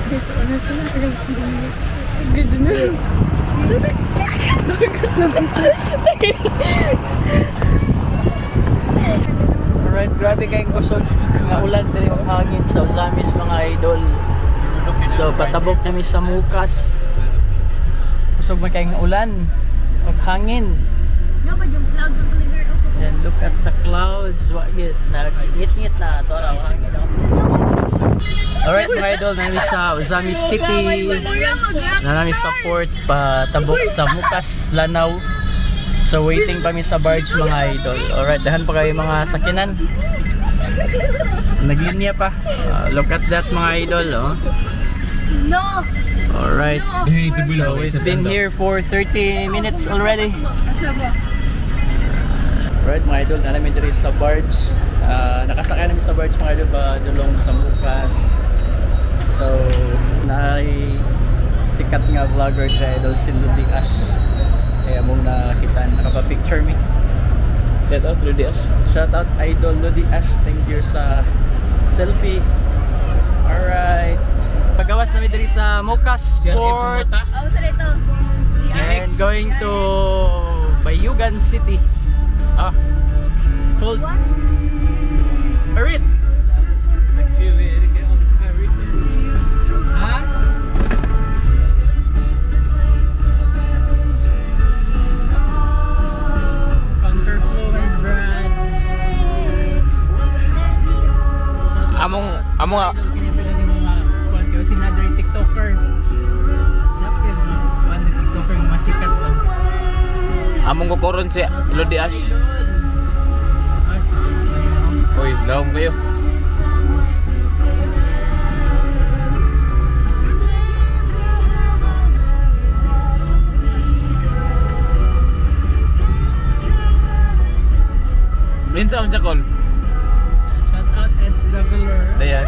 Dito na sila. Ganda na. Alright, grabe kayong kusog nga ulan din yung hangin sa Ozamis mga idol. So patabok namin sa Mukas. Kusog man kayong ulan ug hangin. No, but yung clouds ang clear. Then look at the clouds. Nag-ngit-ngit na ito raw hangin. Alright mga idol, namin sa Ozamis City. Namin sa port patabok sa Mukas, Lanao. So waiting pa kami sa barge mga idol. Alright, dahan pa kayo mga sakinan. Naglinya pa. Look at that mga idol, oh. No! Alright. So we've been here for 30 minutes already. Alright mga idol, namin dito sa barge. Nakasakay namin sa barge mga idol pa dulong sa Mukas. So, sikat nga vlogger sa idol si Lodi Ash. Kaya mong nakita, nakapa-picture me. Shout out Lodi Ash. Shout out idol Lodi Ash. Thank you sa selfie. Alright. Pagawas namin dito sa Mukas Port. And going to Bayugan City. Hold. Parit. Among si another TikToker. Dapat yung mga TikToker masikat to. among kokoron si Lodi Ash. Uy, lawom kayo. Minsan ang Jakol. Shout out Ed's Traveler. Dayan.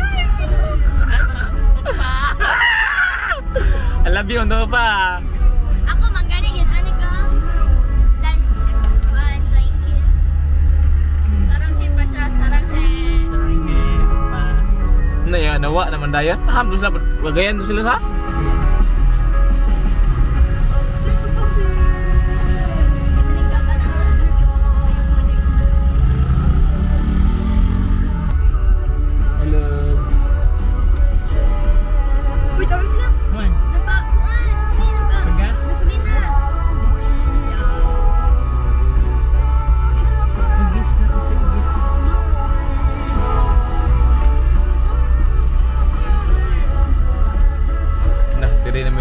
I love you, no pa. Ako manggaling yun, ano ka? Dan, flying kiss. Saranghe pa siya, saranghe. Saranghe pa. Ano yan, nawa naman dayan. Hambos na, wagayan doon sila sa?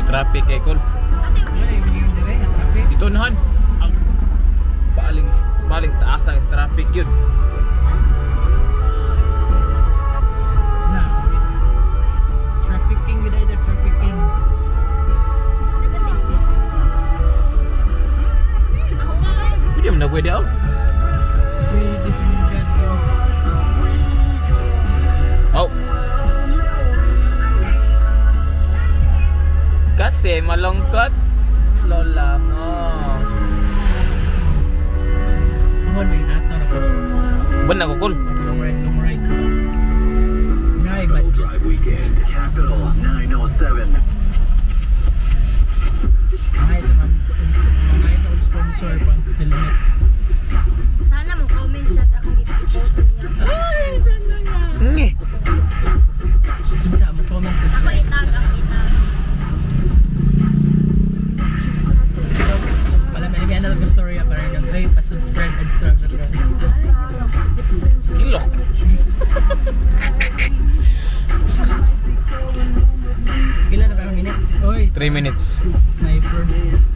Traffic eh kol. Dito nahan. Ang baling taas ang traffic yun. Na, trafficking gid ay trafficking. Pwede mo na pwede ako. Pwede sa Oh. Kasi malungkot lola mo. Mohon may atar ako. Ban ako kol. Long ride. Ngay budget. Weekend, Capital 907. Ngay sa mga sponsor pang helmet. Sana mo comment siya sa aking i-post niya. Ay, sana nga. Sunta mo comment ko. Ako itag ang itag. Wala may ibig na story para kang rate, subscribe and subscribe. Kilok. Pila na ba minutes? Oy, 3 minutes. sniper.